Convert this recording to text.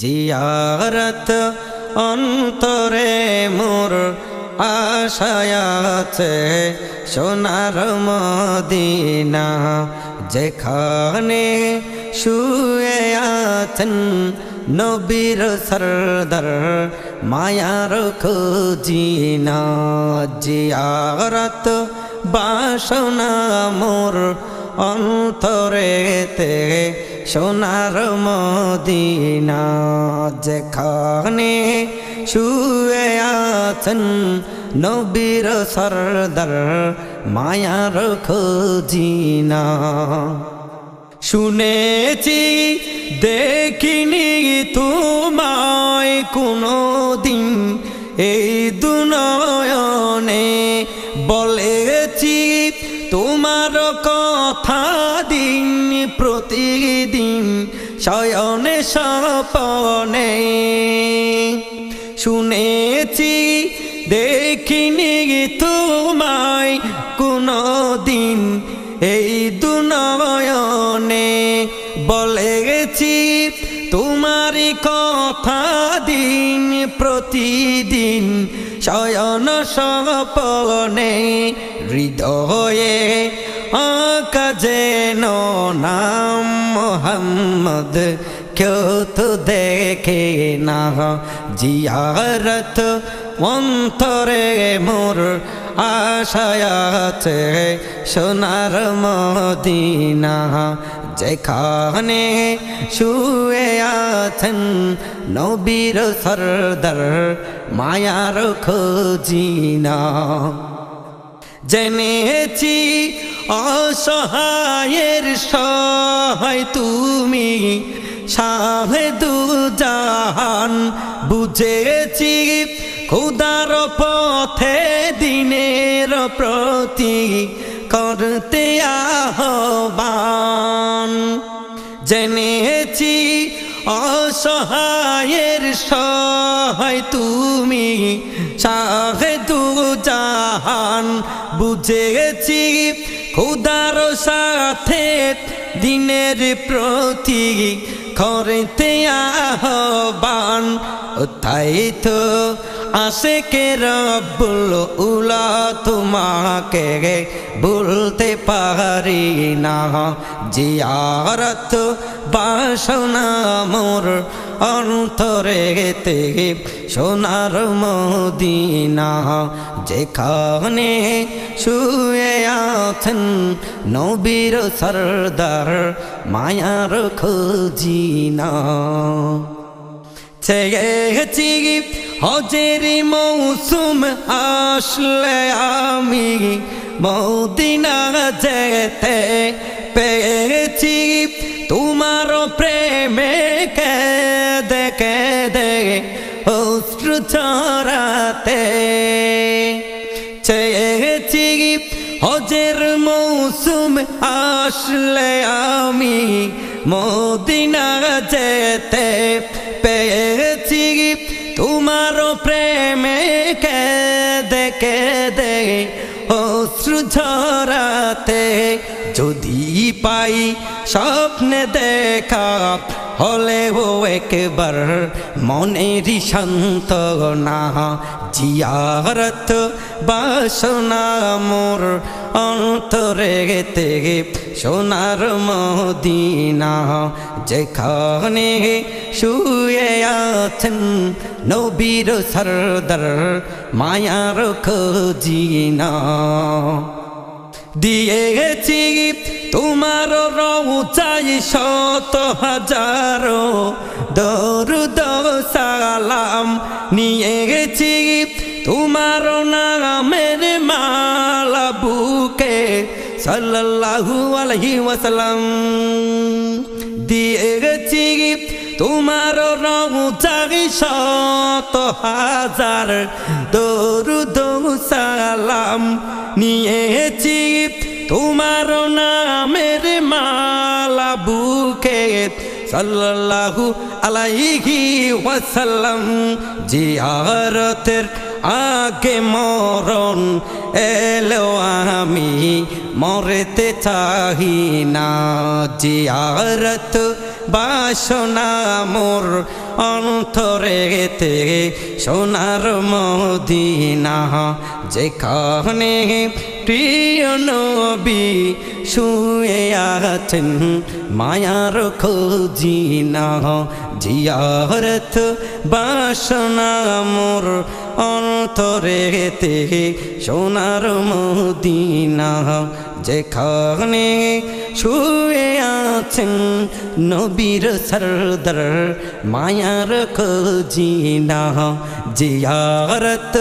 জিয়ারত অন্তরে মোর আশায় আছে সোনার মদিনা, যেখানে শুয়ে আছেন নবীর সরদার মায়ার খুঁজিনা। জিয়ারত বাসনা মোর অন্তরেতে সোনার মদিনা, যেখানে শুয়ে আছেন নবীর সরদার মায়ার খুঁজিনা। শুনেছি দেখিনি তোমায় কোনদিন এই দুনয়নে, বলেছি তোমার কথা দিন প্রতিদিন শয়নে স্বপনে। শুনেছি দেখিনি তোমায় কোনদিন এই দুনয়নে, বলেছি তোমারই কথা দিন প্রতিদিন শয়ন স্বপনে। হৃদয়ে আঁকা যেন নাম মোহাম্মদ, কেউ তো দেখে না। জিয়ারত অন্তরে মোর আশায় আছে সোনার মদিনা, যেখানে শুয়ে আছেন নবীর সরদার মায়ার খুঁজিনা। জেনেছি অসহায়ের সহায় তুমি শাহেদু জাহান, বুঝেছি খুদার পথে দিনের প্রতি করতে আহ্বান। জেনেছি অসহায়ের সহায় তুমি শাহেদু জাহান, বুঝেছি খুদার সাথে দিনের প্রতি করতে আহ্বান। তাই তো আশিকে রব্বুল উলা তোমাকে বলতে পারি না। জিয়ারত বাসনা মোর অন্তরেতে সোনার মদিনা, যেখানে শুয়ে আছেন নবীর সরদার মায়ার খুঁজিনা। চেয়েছি হজের মৌসুম আসলে আমি মদিনা যেতে, পেয়েছি তোমার প্রেমে কেঁদে কেঁদে অশ্রু ঝরাতে। চেয়েছি হজের মৌসুম আসলে আমি মদিনা যেতে, পেয়েছি তোমার প্রেমে কেঁদে কেঁদে অশ্রু ঝরাতে। যদি পাই স্বপ্নে দেখা হলেও একবার মনেরই সান্ত্বনা, জিয়ারত বাসনা মোর অন্তরেতে সোনার মদিনা, যেখানে শুয়ে আছেন নবীর সরদার মায়ার খুঁজিনা। দিয়েছি তোমার রওজায় শত হাজারো দরুদ সালাম, নিয়েছি তোমার নামের মালা বুকে সাল্লাল্লাহু আলাইহি ওয়াসাল্লাম। দিয়েছি তোমার রওজায় শত হাজার দরুদ সালাম, নিয়েছি তোমার নামের মালা বুকে সাল্লাল্লাহু আলাইহি ওয়াসাল্লাম। জিয়ারতের আগে মরণ এলো আমি মরতে চাহি না, জিয়ারত বাসনা মোর অন্তরেতে সোনার মদিনা যেখানে প্রিয় নবী শুয়ে আছেন মায়ার খোঁজিনা জিয়ারত বাসনা মোর অন্তরেতে সোনার মদিনা যেখানে শুয়ে আছেন নবীর সরদার মায়ার খোঁজিনা জিয়ারত